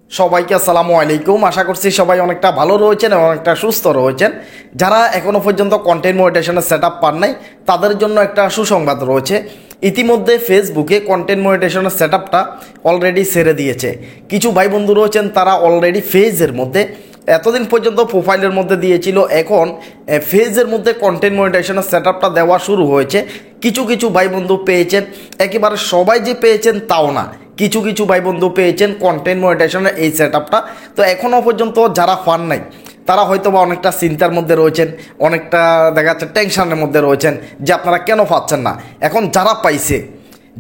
সবাইকে আসসালামু আলাইকুম। আশা করছি সবাই অনেকটা ভালো রয়েছেন এবং অনেকটা সুস্থ রয়েছেন। যারা এখনও পর্যন্ত কন্টেন্ট মনিটাইজেশনের সেট আপ পান নাই তাদের জন্য একটা সুসংবাদ রয়েছে। ইতিমধ্যে ফেসবুকে কন্টেন্ট মনিটাইজেশনের সেট আপটা অলরেডি ছেড়ে দিয়েছে। কিছু ভাই বন্ধু রয়েছেন তারা অলরেডি ফেজের মধ্যে এতদিন পর্যন্ত প্রোফাইলের মধ্যে দিয়েছিল, এখন ফেজের মধ্যে কন্টেন্ট মনিটাইজেশনের সেট আপটা দেওয়া শুরু হয়েছে। কিছু কিছু ভাই বন্ধু পেয়েছেন, একেবারে সবাই যে পেয়েছেন তাও না, কিছু কিছু ভাই বন্ধু পেয়েছেন কন্টেন্ট মনিটাইজেশনের এই সেট আপটা। তো এখনও পর্যন্ত যারা পান নাই তারা হয়তো বা অনেকটা চিন্তার মধ্যে রয়েছেন, অনেকটা দেখা যাচ্ছে টেনশনের মধ্যে রয়েছেন যে আপনারা কেন পাচ্ছেন না। এখন যারা পাইছে,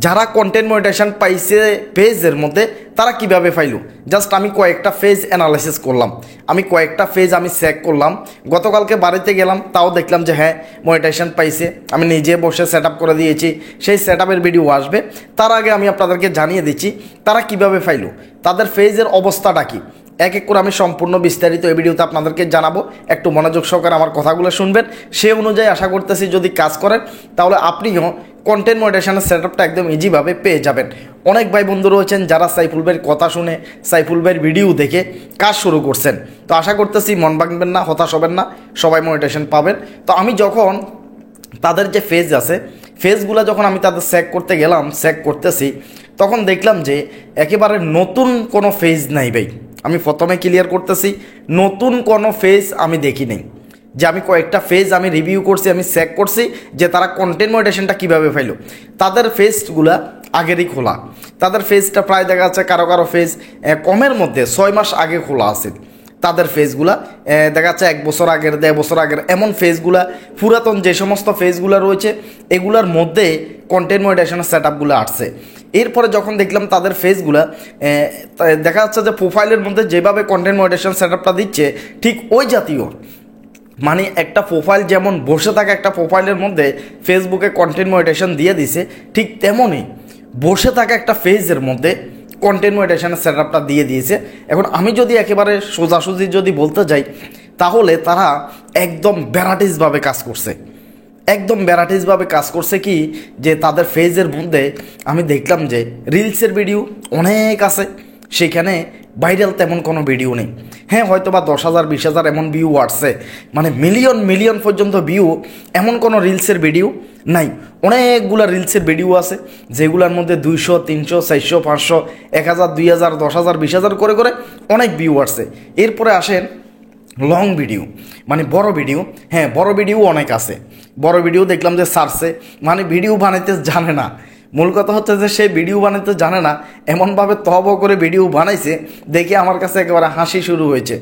যারা কন্টেন্ট মনিটাইজেশন পাইছে পেজের মধ্যে, তারা কিভাবে পাইল জাস্ট আমি কয়েকটা ফেজ অ্যানালাইসিস করলাম, আমি কয়েকটা ফেজ আমি চেক করলাম। গতকালকে বাড়িতে গেলাম, তাও দেখলাম যে হ্যাঁ মনিটাইজেশন পাইছে। আমি নিজে বসে সেট আপ করে দিয়েছি, সেই সেট আপের ভিডিও আসবে। তার আগে আমি আপনাদেরকে জানিয়ে দিচ্ছি তারা কিভাবে পাইল, তাদের ফেজের অবস্থাটা কী। এক এক করে আমি সম্পূর্ণ বিস্তারিত এই ভিডিওতে আপনাদেরকে জানাবো। একটু মনোযোগ সহকারে আমার কথাগুলো শুনবেন, সে অনুযায়ী আশা করতেছি যদি কাজ করেন তাহলে আপনিও কন্টেন্ট মনিটাইজেশনের সেট আপটা একদম ইজিভাবে পেয়ে যাবেন। অনেক ভাই বন্ধু রয়েছেন যারা সাইফুল ভাইয়ের কথা শুনে, সাইফুল ভাইয়ের ভিডিও দেখে কাজ শুরু করছেন। তো আশা করতেছি মন ভাঙবেন না, হতাশ হবেন না, সবাই মনিটাইজেশন পাবেন। তো আমি যখন তাদের যে ফেজ আছে, ফেজগুলো যখন আমি তাদের চেক করতে গেলাম, চেক করতেছি, তখন দেখলাম যে একেবারে নতুন কোনো ফেজ নাই ভাই। আমি প্রথমে ক্লিয়ার করতেছি, নতুন কোনো ফেজ আমি দেখি নেই। যে আমি কয়েকটা ফেজ আমি রিভিউ করছি, আমি চেক করছি যে তারা কন্টেন্ট মনিটাইজেশনটা কীভাবে পাইল। তাদের ফেজগুলা আগেরই খোলা, তাদের ফেজটা প্রায় দেখা যাচ্ছে কারো কারো ফেজ কমের মধ্যে 6 মাস আগে খোলা আছে। তাদের ফেজগুলা দেখা যাচ্ছে 1 বছর আগের, 1.5 বছর আগের, এমন ফেজগুলা পুরাতন যে সমস্ত ফেজগুলো রয়েছে এগুলার মধ্যে কন্টেন্ট মনিটাইজেশনের সেট আপগুলো আসছে। এরপরে যখন দেখলাম তাদের ফেজগুলা দেখা যাচ্ছে যে প্রোফাইলের মধ্যে যেভাবে কন্টেন্ট মনিটাইজেশন সেট আপটা দিচ্ছে ঠিক ওই জাতীয়, মানে একটা প্রোফাইল যেমন বসে থাকে, একটা প্রোফাইলের মধ্যে ফেসবুকে কন্টেন্ট মনিটাইজেশন দিয়ে দিছে, ঠিক তেমনই বসে থাকা একটা ফেজের মধ্যে কন্টেন্ট মনিটাইজেশনের সেট আপটা দিয়ে দিয়েছে। এখন আমি যদি একেবারে সোজাসুজি যদি বলতে যাই তাহলে তারা একদম ভ্যারাইটিসভাবে কাজ করছে, একদম ভ্যারাইটিসভাবে কাজ করছে। কি যে তাদের ফেজের মধ্যে আমি দেখলাম যে রিলসের ভিডিও অনেক আছে, সেখানে ভাইরাল তেমন কোনো ভিডিও নেই। হ্যাঁ হয়তো বা 10,000 20,000 এমন ভিউ আসছে, মানে মিলিয়ন মিলিয়ন পর্যন্ত ভিউ এমন কোনো রিলসের ভিডিও নাই। অনেকগুলো রিলসের ভিডিও আছে যেগুলোর মধ্যে 200 300 400 500 1000 2000 10,000 20,000 করে করে অনেক ভিউ আসছে। এরপরে আসেন লং ভিডিও, মানে বড় ভিডিও। হ্যাঁ বড় ভিডিও অনেক আছে, বড় ভিডিও দেখলাম যে সারছে, মানে ভিডিও বানাইতে জানে না। মূল কথা হচ্ছে যে সে ভিডিও বানাতে জানে না, এমনভাবে তহব করে ভিডিও বানাইছে, দেখে আমার কাছে একেবারে হাসি শুরু হয়েছে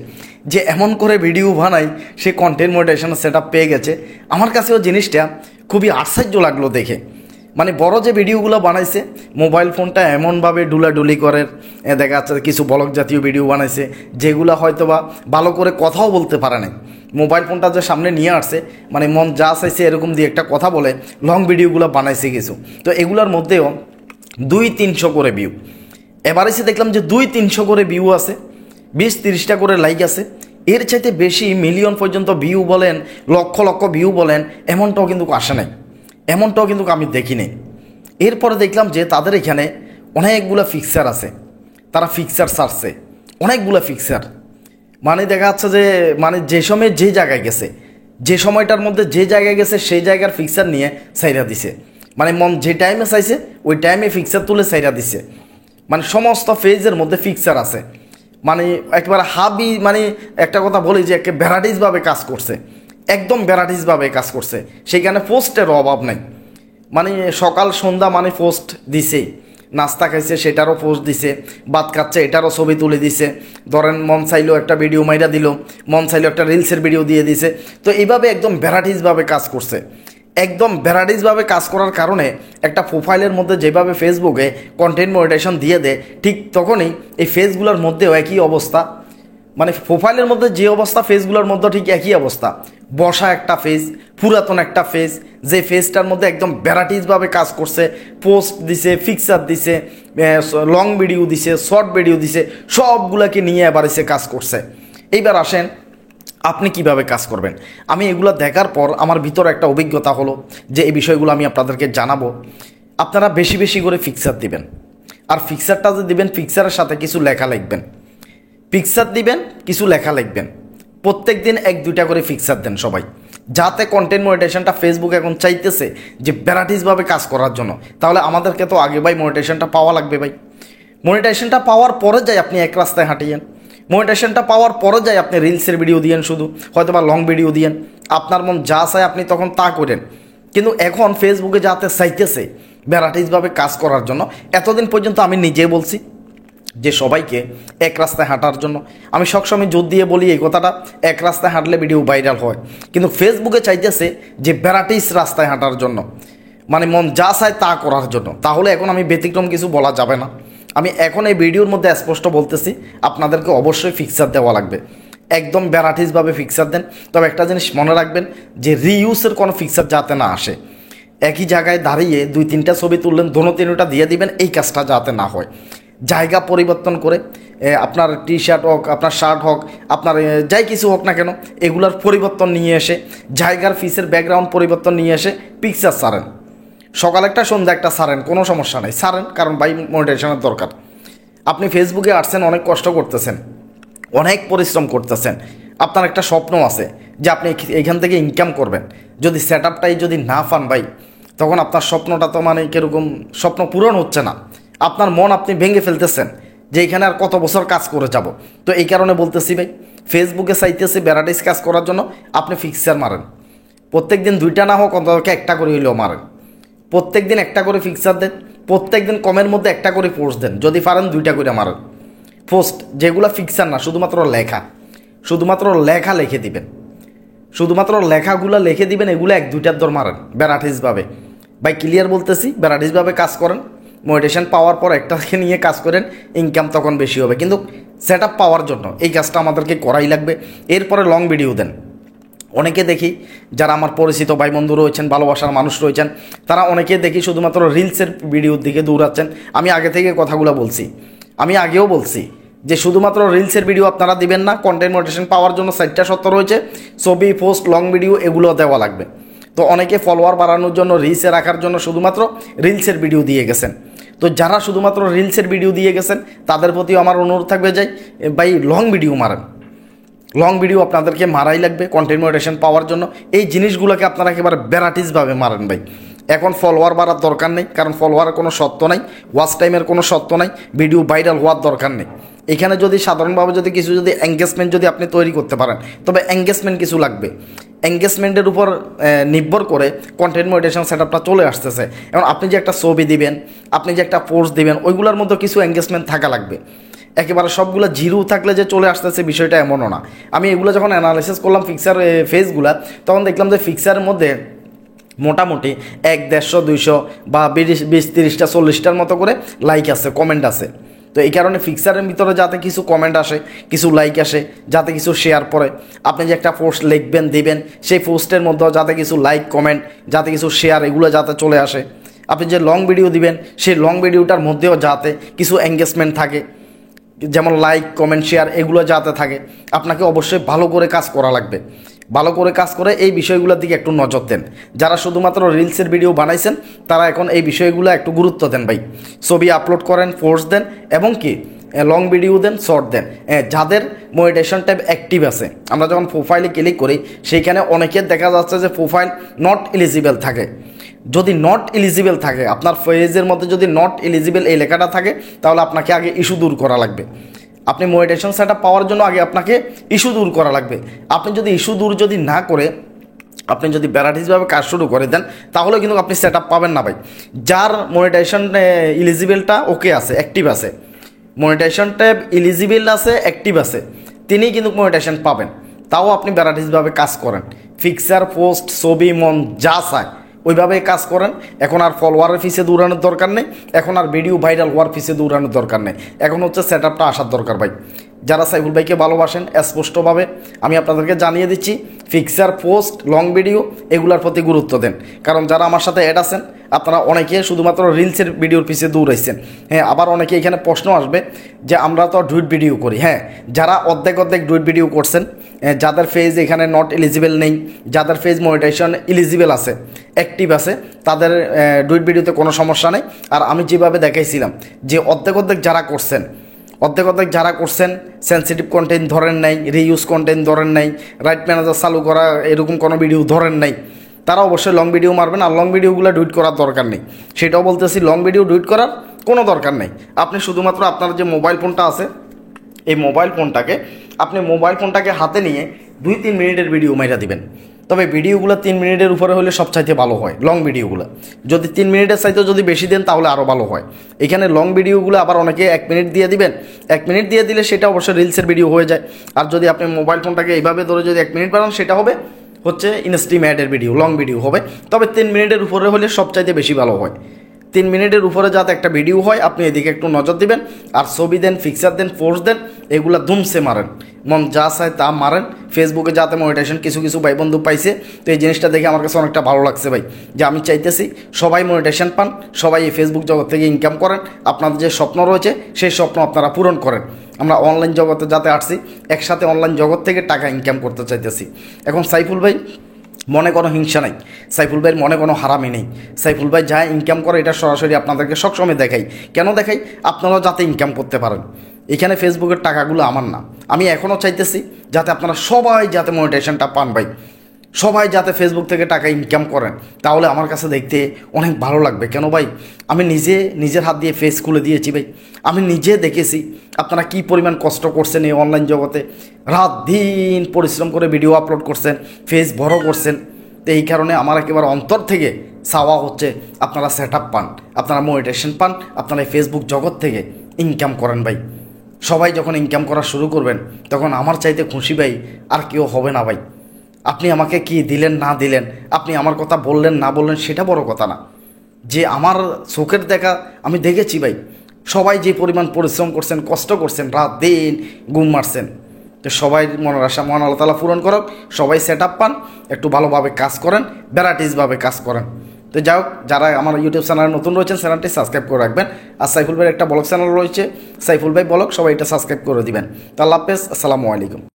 যে এমন করে ভিডিও বানাই সে কন্টেন্ট মনিটাইজেশনের সেট আপ পেয়ে গেছে। আমার কাছেও জিনিসটা খুবই আশ্চর্য লাগলো দেখে। মানে বড় যে ভিডিওগুলো বানাইছে, মোবাইল ফোনটা এমনভাবে ডুলাডুলি করে দেখা যাচ্ছে কিছু ব্লগ জাতীয় ভিডিও বানাইছে যেগুলো হয়তো বা ভালো করে কথাও বলতে পারে নাই। মোবাইল ফোনটা যে সামনে নিয়ে আসছে, মানে মন যা চাইছে এরকম দিয়ে একটা কথা বলে লং ভিডিওগুলো বানাইছে কিছু। তো এগুলোর মধ্যেও 200-300 করে ভিউ। এবার এসে দেখলাম যে 200-300 করে ভিউ আছে, 20-30টা করে লাইক আছে। এর চাইতে বেশি মিলিয়ন পর্যন্ত ভিউ বলেন, লক্ষ লক্ষ ভিউ বলেন, এমনটাও কিন্তু আসে নাই, এমনটাও কিন্তু আমি দেখি নাই। এরপরে দেখলাম যে তাদের এখানে অনেকগুলো ফিক্সার আছে, তারা ফিক্সার ছাড়ছে অনেকগুলো ফিক্সার। মানে দেখা যাচ্ছে যে মানে যে সময় যে জায়গায় গেছে, যে সময়টার মধ্যে যে জায়গায় গেছে সেই জায়গার ফিক্সার নিয়ে সাইরা দিছে। মানে মন যে টাইমে চাইছে ওই টাইমে ফিক্সার তুলে সাইরা দিছে। মানে সমস্ত ফেজের মধ্যে ফিক্সার আছে, মানে একেবারে হাবি। মানে একটা কথা বলি যে একে ভ্যারাইটিসভাবে কাজ করছে, একদম ভ্যারাইটিসভাবে কাজ করছে। সেখানে পোস্টের অভাব নাই, মানে সকাল সন্ধ্যা মানে পোস্ট দিছে। নাস্তা খাইছে সেটারও পোস্ট দিছে, ভাত খাচ্ছে এটারও ছবি তুলে দিছে। ধরেন মন চাইলেও একটা ভিডিও মাইরা দিল, মন চাইলেও একটা রিলসের ভিডিও দিয়ে দিছে। তো এইভাবে একদম ভ্যারাইটিসভাবে কাজ করছে। একদম ভ্যারাইটিসভাবে কাজ করার কারণে একটা প্রোফাইলের মধ্যে যেভাবে ফেসবুকে কন্টেন্ট মনিটাইজেশন দিয়ে দেয়, ঠিক তখনই এই ফেজগুলোর মধ্যেও একই অবস্থা। মানে প্রোফাইলের মধ্যে যে অবস্থা ফেজগুলোর মধ্যে ঠিক একই অবস্থা। বসা একটা ফেজ, পুরাতন একটা ফেজ, যে ফেজটার মধ্যে একদম ভ্যারাইটিসভাবে কাজ করছে, পোস্ট দিছে, ফিক্সার দিছে, লং ভিডিও দিছে, শর্ট ভিডিও দিছে, সবগুলোকে নিয়ে এবার এসে কাজ করছে। এইবার আসেন আপনি কিভাবে কাজ করবেন। আমি এগুলো দেখার পর আমার ভিতরে একটা অভিজ্ঞতা হলো যে এই বিষয়গুলো আমি আপনাদেরকে জানাবো। আপনারা বেশি বেশি করে ফিক্সার দিবেন, আর ফিক্সারটা যে দিবেন ফিক্সারের সাথে কিছু লেখা লিখবেন। পিকচার দিবেন, কিছু লেখা লিখবেন, প্রত্যেক দিন 1-2টা করে পিকচার দেন সবাই, যাতে কন্টেন্ট মনিটাইজেশনটা ফেসবুক এখন চাইতেছে যে ভ্যারাইটিসভাবে কাজ করার জন্য। তাহলে আমাদেরকে তো আগে ভাই মনিটাইজেশনটা পাওয়া লাগবে ভাই। মনিটাইজেশনটা পাওয়ার পরে যাই আপনি এক রাস্তায় হাঁটিয়েন, মনিটাইজেশনটা পাওয়ার পরে যাই আপনি রিলসের ভিডিও দিয়েন, শুধু হয়তো বা লং ভিডিও দিয়েন, আপনার মন যা চায় আপনি তখন তা করেন। কিন্তু এখন ফেসবুকে যাতে চাইতেছে ভ্যারাইটিসভাবে কাজ করার জন্য, এতদিন পর্যন্ত আমি নিজে বলছি যে সবাইকে এক রাস্তায় হাঁটার জন্য, আমি সবসময় জোর দিয়ে বলি এই কথাটা, এক রাস্তায় হাঁটলে ভিডিও ভাইরাল হয়। কিন্তু ফেসবুকে চাইতেছে যে ভ্যারাইটিস রাস্তায় হাঁটার জন্য, মানে মন যা চায় তা করার জন্য। তাহলে এখন আমি ব্যতিক্রম কিছু বলা যাবে না। আমি এখন এই ভিডিওর মধ্যে স্পষ্ট বলতেছি, আপনাদেরকে অবশ্যই ফিক্সার দেওয়া লাগবে, একদম ভ্যারাইটিসভাবে ফিক্সার দেন। তবে একটা জিনিস মনে রাখবেন যে রিইউজের কোনো ফিক্সার যাতে না আসে, একই জায়গায় দাঁড়িয়ে 2-3টা ছবি তুললেন, দোনো তিনোটা দিয়ে দিবেন, এই কাজটা যাতে না হয়। জায়গা পরিবর্তন করে, আপনার টি শার্ট হোক, আপনার শার্ট হোক, আপনার যাই কিছু হোক না কেন, এগুলার পরিবর্তন নিয়ে এসে, জায়গার ফিসের ব্যাকগ্রাউন্ড পরিবর্তন নিয়ে এসে পিকচার ছাড়েন। সকাল একটা সন্ধ্যা একটা ছাড়েন, কোনো সমস্যা নেই, ছাড়েন, কারণ বাই মনিটাইজেশনের দরকার। আপনি ফেসবুকে আসছেন, অনেক কষ্ট করতেছেন, অনেক পরিশ্রম করতেছেন, আপনার একটা স্বপ্ন আছে যে আপনি এখান থেকে ইনকাম করবেন। যদি সেট আপটাই যদি না পান ভাই, তখন আপনার স্বপ্নটা তো মানে কীরকম, স্বপ্ন পূরণ হচ্ছে না, আপনার মন আপনি ভেঙে ফেলতেছেন যে এখানে আর কত বছর কাজ করে যাব। তো এই কারণে বলতেছি ভাই, ফেসবুকে চাইতেছি ভ্যারাইটিস কাজ করার জন্য আপনি ফিক্সার মারেন, প্রত্যেক দিন 2টা না হোক অন্তত একটা করে হইলেও মারেন, প্রত্যেক দিন একটা করে ফিক্সার দেন, প্রত্যেক দিন কমের মধ্যে একটা করে পোস্ট দেন, যদি পারেন 2টা করে মারেন পোস্ট, যেগুলো ফিক্সার না, শুধুমাত্র লেখা, শুধুমাত্র লেখা লিখে দিবেন, শুধুমাত্র লেখাগুলো লিখে দিবেন, এগুলো 1-2টার দর মারেন ভ্যারাইটিসভাবে। ভাই ক্লিয়ার বলতেছি, ভ্যারাইটিসভাবে কাজ করেন, মোটিভেশন পাওয়ার পর একটাকে নিয়ে কাজ করেন, ইনকাম তখন বেশি হবে। কিন্তু সেট আপ পাওয়ার জন্য এই কাজটা আমাদেরকে করাই লাগবে। এরপরে লং ভিডিও দেন। অনেকে দেখি যারা আমার পরিচিত ভাই বন্ধু রয়েছেন, ভালোবাসার মানুষ রয়েছেন, তারা অনেকে দেখি শুধুমাত্র রিলসের ভিডিওর দিকে দৌড়াচ্ছেন। আমি আগে থেকে কথাগুলো বলছি, আমি আগেও বলছি যে শুধুমাত্র রিলসের ভিডিও আপনারা দিবেন না, কন্টেন্ট মনিটাইজেশন পাওয়ার জন্য 4টা শর্ত রয়েছে, ছবি, পোস্ট, লং ভিডিও এগুলো দেওয়া লাগবে। তো অনেকে ফলোয়ার বাড়ানোর জন্য, রিচে রাখার জন্য শুধুমাত্র রিলসের ভিডিও দিয়ে গেছেন। তো যারা শুধুমাত্র রিলসের ভিডিও দিয়ে গেছেন, তাদের প্রতিও আমার অনুরোধ থাকবে যে ভাই লং ভিডিও মারেন, লং ভিডিও আপনাদেরকে মারাই লাগবে কন্টেন্ট মনিটাইজেশন পাওয়ার জন্য। এই জিনিসগুলোকে আপনারা একেবারে ভ্যারাইটিসভাবে মারেন ভাই। এখন ফলোয়ার বাড়ার দরকার নেই, কারণ ফলোয়ারের কোনো শর্ত নাই, ওয়াচ টাইমের কোনো শর্ত নাই, ভিডিও ভাইরাল হওয়ার দরকার নেই। এখানে যদি সাধারণভাবে যদি কিছু যদি এঙ্গেজমেন্ট যদি আপনি তৈরি করতে পারেন, তবে এঙ্গেজমেন্ট কিছু লাগবে, এঙ্গেজমেন্টের উপর নির্ভর করে কন্টেন্ট মনিটাইজেশন সেটআপটা চলে আসতেছে। এখন আপনি যে একটা ছবি দিবেন, আপনি যে একটা পোস্ট দিবেন, ওইগুলোর মধ্যে কিছু এঙ্গেজমেন্ট থাকা লাগবে। একেবারে সবগুলো জিরো থাকলে যে চলে আসতেছে বিষয়টা এমনও না। আমি এগুলো যখন অ্যানালাইসিস করলাম ফিক্সার ফেজগুলা, তখন দেখলাম যে ফিক্সারের মধ্যে মোটামুটি 100-150-200 বা 20-30টা 40টার মতো করে লাইক আছে, কমেন্ট আছে। তো এই কারণে ফিক্সারের ভিতরে যাতে কিছু কমেন্ট আসে, কিছু লাইক আসে, যাতে কিছু শেয়ার পড়ে, আপনি যে একটা পোস্ট লিখবেন দিবেন, সেই পোস্টের মধ্যেও যাতে কিছু লাইক, কমেন্ট, যাতে কিছু শেয়ার, এগুলো যাতে চলে আসে। আপনি যে লং ভিডিও দিবেন, সেই লং ভিডিওটার মধ্যেও যাতে কিছু এঙ্গেজমেন্ট থাকে, যেমন লাইক, কমেন্ট, শেয়ার, এগুলো যাতে থাকে। আপনাকে অবশ্যই ভালো করে কাজ করা লাগবে, ভালো করে কাজ করে এই বিষয়গুলোর দিকে একটু নজর দেন। যারা শুধুমাত্র রিলসের ভিডিও বানাইছেন, তারা এখন এই বিষয়গুলো একটু গুরুত্ব দেন ভাই। ছবি আপলোড করেন, পোস্ট দেন, এবং কি লং ভিডিও দেন, শর্ট দেন। যাদের মনিটাইজেশন ট্যাব অ্যাক্টিভ আছে, আমরা যখন প্রোফাইলে ক্লিক করি, সেইখানে অনেকের দেখা যাচ্ছে যে প্রোফাইল নট এলিজিবল থাকে। যদি নট এলিজিবল থাকে, আপনার পেজের মধ্যে যদি নট এলিজিবল এই লেখাটা থাকে, তাহলে আপনাকে আগে ইস্যু দূর করা লাগবে। আপনি মনিটাইজেশন সেটআপ পাওয়ার জন্য আগে আপনাকে ইস্যু দূর করা লাগবে। আপনি যদি ইস্যু দূর যদি না করে আপনি যদি ভ্যারাইটিসভাবে কাজ শুরু করে দেন, তাহলে কিন্তু আপনি সেটআপ পাবেন না ভাই। যার মনিটাইজেশন এলিজিবলটা ওকে আছে, অ্যাক্টিভ আছে, মনিটাইজেশন ট্যাব এলিজিবল আছে, অ্যাক্টিভ আছে, তিনিই কিন্তু মনিটাইজেশন পাবেন। তাও আপনি ভ্যারাইটিসভাবে কাজ করেন, ফিক্সার, পোস্ট, ছবি, মন যা চায় ওইভাবে কাজ করেন। এখন আর ফলোয়ারের পিছে দৌড়ানোর দরকার নেই, এখন আর ভিডিও ভাইরাল হওয়ার পিছে দৌড়ানোর দরকার নেই, এখন হচ্ছে সেটআপটা আসার দরকার ভাই। যারা সাইফুল ভাইকে ভালোবাসেন, স্পষ্টভাবে আমি আপনাদেরকে জানিয়ে দিচ্ছি, ফিক্সার, পোস্ট, লং ভিডিও এগুলোর প্রতি গুরুত্ব দেন। কারণ যারা আমার সাথে অ্যাড আছেন, আপনারা অনেকে শুধুমাত্র রিলসের ভিডিওর পিছিয়ে দৌড়াইছেন। হ্যাঁ, আবার অনেকে এখানে প্রশ্ন আসবে যে আমরা তো ডুইট ভিডিও করি। হ্যাঁ, যারা অর্ধেক ডুইট ভিডিও করছেন, যাদের ফেজ এখানে নট এলিজিবল নেই, যাদের ফেজ মনিটাইজেশন এলিজিবল আছে, অ্যাক্টিভ আছে, তাদের ডুইট ভিডিওতে কোনো সমস্যা নেই। আর আমি যেভাবে দেখাইছিলাম যে অর্ধেক যারা করছেন, অর্ধেক অর্ধেক যারা করছেন সেন্সিটিভ কন্টেন্ট ধরেন নাই, রিইউজ কন্টেন্ট ধরেন নাই, রাইট ম্যানেজার চালু করা এরকম কোনো ভিডিও ধরেন নাই, তারা অবশ্যই লং ভিডিও মারবেন। আর লং ভিডিওগুলো ডুইট করার দরকার নেই, সেটাও বলতেছি, লং ভিডিও ডুইট করার কোনো দরকার নেই। আপনি শুধুমাত্র আপনার যে মোবাইল ফোনটা আছে, এই মোবাইল ফোনটাকে হাতে নিয়ে 2-3 মিনিটের ভিডিও মাইরা দিবেন। তবে ভিডিওগুলো 3 মিনিটের উপরে হলে সবচাইতে ভালো হয় লং ভিডিওগুলো। যদি 3 মিনিটের চাইতে যদি বেশি দেন তাহলে আরও ভালো হয়। এখানে লং ভিডিওগুলো আবার অনেকে 1 মিনিট দিয়ে দিবেন, 1 মিনিট দিয়ে দিলে সেটা অবশ্যই রিলসের ভিডিও হয়ে যায়। আর যদি আপনি মোবাইল ফোনটাকে এইভাবে ধরে যদি 1 মিনিট বানান, সেটা হবে হচ্ছে ইনস্ট্রিম অ্যাডের ভিডিও, লং ভিডিও হবে। তবে 3 মিনিটের উপরে হলে সবচাইতে বেশি ভালো হয়। 3 মিনিটের উপরে যাতে একটা ভিডিও হয়, আপনি এদিকে একটু নজর দিবেন। আর ছবি দেন, পিকচার দেন, পোস্ট দেন, এগুলা ধুমসে মারেন, মন যা চায় তা মারেন। ফেসবুকে যাতে মনিটাইজেশন কিছু ভাই বন্ধু পাইছে, তো এই জিনিসটা দেখে আমার কাছে অনেকটা ভালো লাগছে ভাই, যে আমি চাইতেছি সবাই মনিটাইজেশন পান, সবাই এই ফেসবুক জগৎ থেকে ইনকাম করেন। আপনাদের যে স্বপ্ন রয়েছে সেই স্বপ্ন আপনারা পূরণ করেন। আমরা অনলাইন জগতে যাতে আসছি, একসাথে অনলাইন জগৎ থেকে টাকা ইনকাম করতে চাইতেছি। এখন সাইফুল ভাই মনে কোনো হিংসা নাই, সাইফুল ভাইয়ের মনে কোনো হারামি নেই। সাইফুল ভাই যা ইনকাম করে এটা সরাসরি আপনাদেরকে সবসময় দেখাই। কেন দেখাই? আপনারাও যাতে ইনকাম করতে পারেন। এখানে ফেসবুকের টাকাগুলো আমার না, আমি এখনও চাইতেছি যাতে আপনারা সবাই যাতে মনিটাইজেশনটা পান ভাই, সবাই যাতে ফেসবুক থেকে টাকা ইনকাম করেন। তাহলে আমার কাছে দেখতে অনেক ভালো লাগবে। কেন ভাই? আমি নিজের হাত দিয়ে ফেস খুলে দিয়েছি ভাই, আমি নিজে দেখেছি আপনারা কি পরিমাণ কষ্ট করছেন এই অনলাইন জগতে, রাত দিন পরিশ্রম করে ভিডিও আপলোড করছেন, ফেস বড় করছেন। তো এই কারণে আমার একেবারে অন্তর থেকে চাওয়া হচ্ছে আপনারা সেট আপ পান, আপনারা মনিটাইজেশন পান, আপনারা এই ফেসবুক জগৎ থেকে ইনকাম করেন ভাই। সবাই যখন ইনকাম করা শুরু করবেন, তখন আমার চাইতে খুশি ভাই আর কেউ হবে না ভাই। আপনি আমাকে কি দিলেন না দিলেন, আপনি আমার কথা বললেন না বললেন, সেটা বড় কথা না। যে আমার চোখের দেখা আমি দেখেছি ভাই, সবাই যে পরিমাণ পরিশ্রম করছেন, কষ্ট করছেন, রাত দিন ঘুম মারছেন। তো সবাই মনের আশা মহান আল্লাহ তাআলা পূরণ করক, সবাই সেট আপ পান, একটু ভালোভাবে কাজ করেন, ভ্যারাইটিসভাবে কাজ করেন। তো যাই হোক, যারা আমার ইউটিউব চ্যানেলে নতুন রয়েছেন, চ্যানেলটি সাবস্ক্রাইব করে রাখবেন। আর সাইফুল ভাইয়ের একটা ব্লগ চ্যানেল রয়েছে, সাইফুল ভাই ব্লগ, সবাই এটা সাবস্ক্রাইব করে দিবেন। তো আল্লাহ হাফেজ, আসসালামু আলাইকুম।